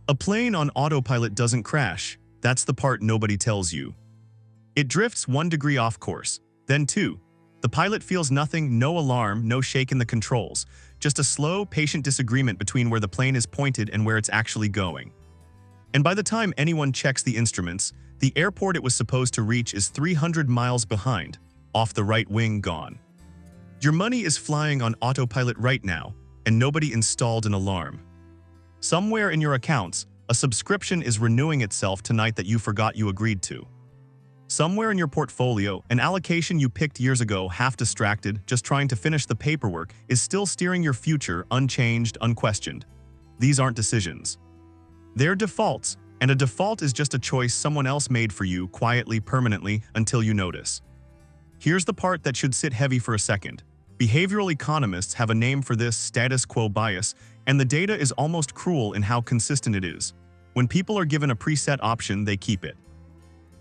A plane on autopilot doesn't crash. That's the part nobody tells you. It drifts 1 degree off course, then 2. The pilot feels nothing, no alarm, no shake in the controls, just a slow, patient disagreement between where the plane is pointed and where it's actually going. And by the time anyone checks the instruments, the airport it was supposed to reach is 300 miles behind, off the right wing gone. Your money is flying on autopilot right now, and nobody installed an alarm. Somewhere in your accounts, a subscription is renewing itself tonight that you forgot you agreed to. Somewhere in your portfolio, an allocation you picked years ago, half distracted, just trying to finish the paperwork, is still steering your future, unchanged, unquestioned. These aren't decisions. They're defaults, and a default is just a choice someone else made for you, quietly, permanently, until you notice. Here's the part that should sit heavy for a second. Behavioral economists have a name for this: status quo bias, and the data is almost cruel in how consistent it is. When people are given a preset option, they keep it.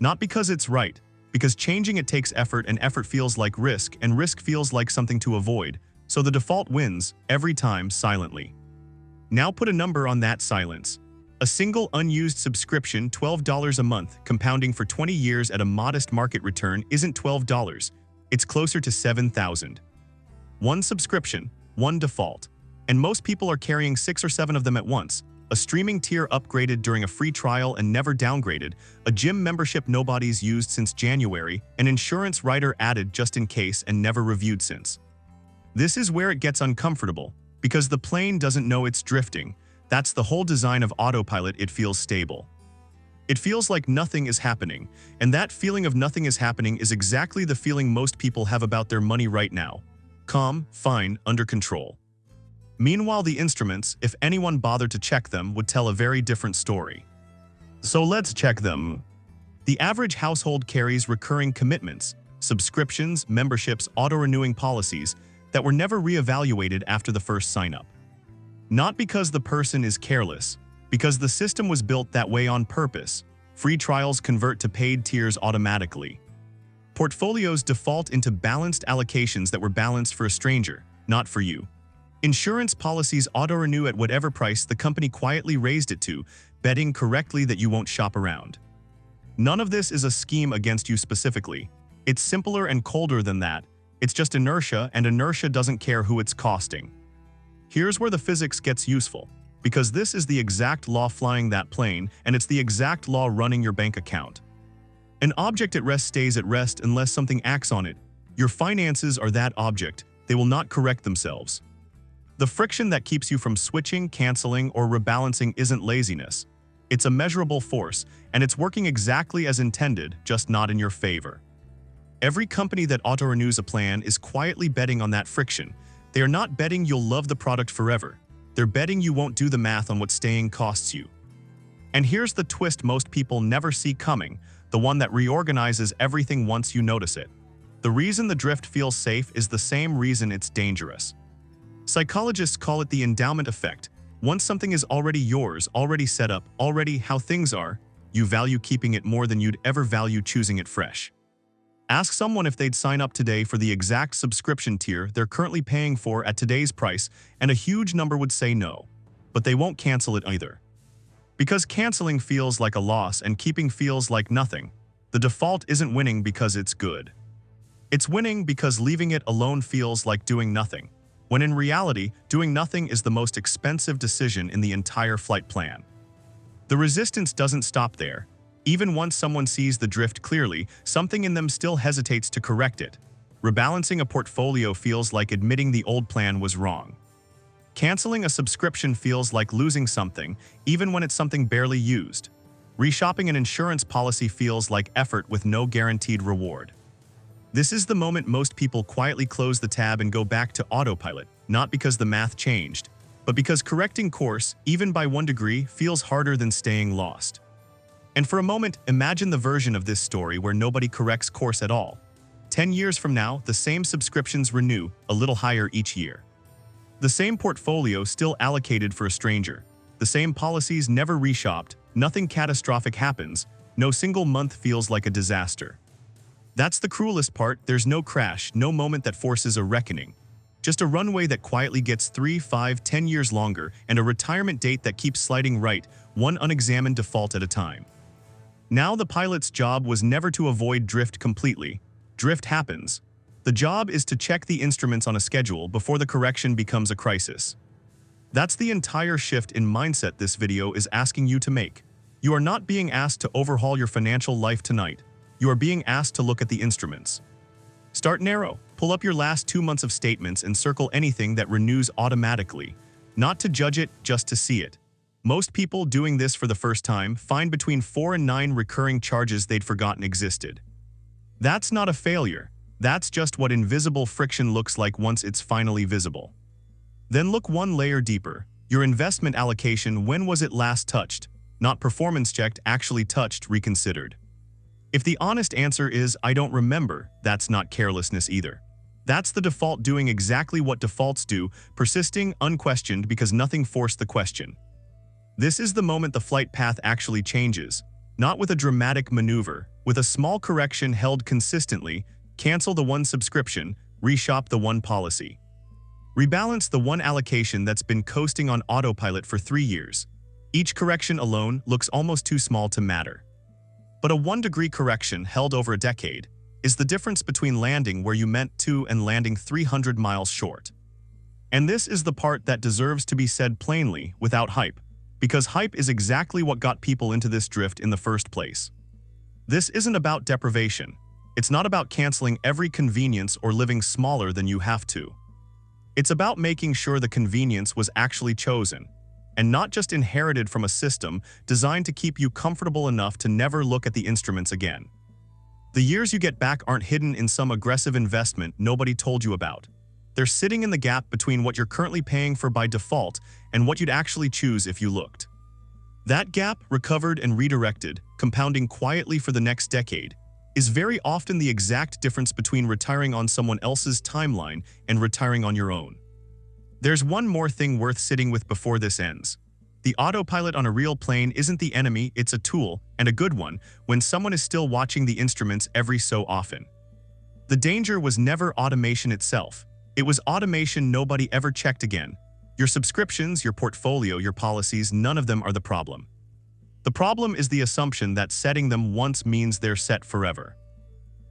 Not because it's right, because changing it takes effort, and effort feels like risk, and risk feels like something to avoid, so the default wins, every time, silently. Now put a number on that silence. A single unused subscription, $12 a month, compounding for 20 years at a modest market return, isn't $12, it's closer to $7,000. One subscription, one default. And most people are carrying 6 or 7 of them at once. A streaming tier upgraded during a free trial and never downgraded, a gym membership nobody's used since January, an insurance rider added just in case and never reviewed since. This is where it gets uncomfortable, because the plane doesn't know it's drifting. That's the whole design of autopilot. It feels stable. It feels like nothing is happening, and that feeling of nothing is happening is exactly the feeling most people have about their money right now. Calm, fine, under control. Meanwhile, the instruments, if anyone bothered to check them, would tell a very different story. So let's check them. The average household carries recurring commitments, subscriptions, memberships, auto-renewing policies that were never reevaluated after the first sign-up. Not because the person is careless, because the system was built that way on purpose. Free trials convert to paid tiers automatically. Portfolios default into balanced allocations that were balanced for a stranger, not for you. Insurance policies auto-renew at whatever price the company quietly raised it to, betting correctly that you won't shop around. None of this is a scheme against you specifically. It's simpler and colder than that. It's just inertia, and inertia doesn't care who it's costing. Here's where the physics gets useful, because this is the exact law flying that plane, and it's the exact law running your bank account. An object at rest stays at rest unless something acts on it. Your finances are that object. They will not correct themselves. The friction that keeps you from switching, canceling, or rebalancing isn't laziness. It's a measurable force, and it's working exactly as intended, just not in your favor. Every company that auto-renews a plan is quietly betting on that friction. They are not betting you'll love the product forever. They're betting you won't do the math on what staying costs you. And here's the twist most people never see coming, the one that reorganizes everything once you notice it. The reason the drift feels safe is the same reason it's dangerous. Psychologists call it the endowment effect. Once something is already yours, already set up, already how things are, you value keeping it more than you'd ever value choosing it fresh. Ask someone if they'd sign up today for the exact subscription tier they're currently paying for at today's price, and a huge number would say no. But they won't cancel it either. Because canceling feels like a loss and keeping feels like nothing. The default isn't winning because it's good. It's winning because leaving it alone feels like doing nothing, when in reality, doing nothing is the most expensive decision in the entire flight plan. The resistance doesn't stop there. Even once someone sees the drift clearly, something in them still hesitates to correct it. Rebalancing a portfolio feels like admitting the old plan was wrong. Canceling a subscription feels like losing something, even when it's something barely used. Reshopping an insurance policy feels like effort with no guaranteed reward. This is the moment most people quietly close the tab and go back to autopilot, not because the math changed, but because correcting course, even by 1 degree, feels harder than staying lost. And for a moment, imagine the version of this story where nobody corrects course at all. 10 years from now, the same subscriptions renew, a little higher each year. The same portfolio still allocated for a stranger. The same policies never reshopped, nothing catastrophic happens, no single month feels like a disaster. That's the cruelest part. There's no crash, no moment that forces a reckoning. Just a runway that quietly gets 3, 5, 10 years longer, and a retirement date that keeps sliding right, one unexamined default at a time. Now the pilot's job was never to avoid drift completely. Drift happens. The job is to check the instruments on a schedule before the correction becomes a crisis. That's the entire shift in mindset this video is asking you to make. You are not being asked to overhaul your financial life tonight. You are being asked to look at the instruments. Start narrow. Pull up your last 2 months of statements and circle anything that renews automatically. Not to judge it, just to see it. Most people doing this for the first time find between 4 and 9 recurring charges they'd forgotten existed. That's not a failure. That's just what invisible friction looks like once it's finally visible. Then look one layer deeper. Your investment allocation, when was it last touched? Not performance checked, actually touched, reconsidered. If the honest answer is, I don't remember, that's not carelessness either. That's the default doing exactly what defaults do, persisting, unquestioned because nothing forced the question. This is the moment the flight path actually changes. Not with a dramatic maneuver, with a small correction held consistently, cancel the one subscription, reshop the one policy. Rebalance the one allocation that's been coasting on autopilot for 3 years. Each correction alone looks almost too small to matter. But a 1-degree correction held over a decade is the difference between landing where you meant to and landing 300 miles short. And this is the part that deserves to be said plainly, without hype, because hype is exactly what got people into this drift in the first place. This isn't about deprivation. It's not about canceling every convenience or living smaller than you have to. It's about making sure the convenience was actually chosen, and not just inherited from a system designed to keep you comfortable enough to never look at the instruments again. The years you get back aren't hidden in some aggressive investment nobody told you about. They're sitting in the gap between what you're currently paying for by default and what you'd actually choose if you looked. That gap, recovered and redirected, compounding quietly for the next decade, is very often the exact difference between retiring on someone else's timeline and retiring on your own. There's one more thing worth sitting with before this ends. The autopilot on a real plane isn't the enemy, it's a tool, and a good one, when someone is still watching the instruments every so often. The danger was never automation itself. It was automation nobody ever checked again. Your subscriptions, your portfolio, your policies, none of them are the problem. The problem is the assumption that setting them once means they're set forever.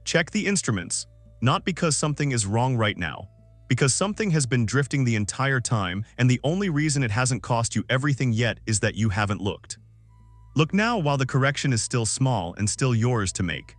Check the instruments, not because something is wrong right now, because something has been drifting the entire time, and the only reason it hasn't cost you everything yet is that you haven't looked. Look now while the correction is still small and still yours to make.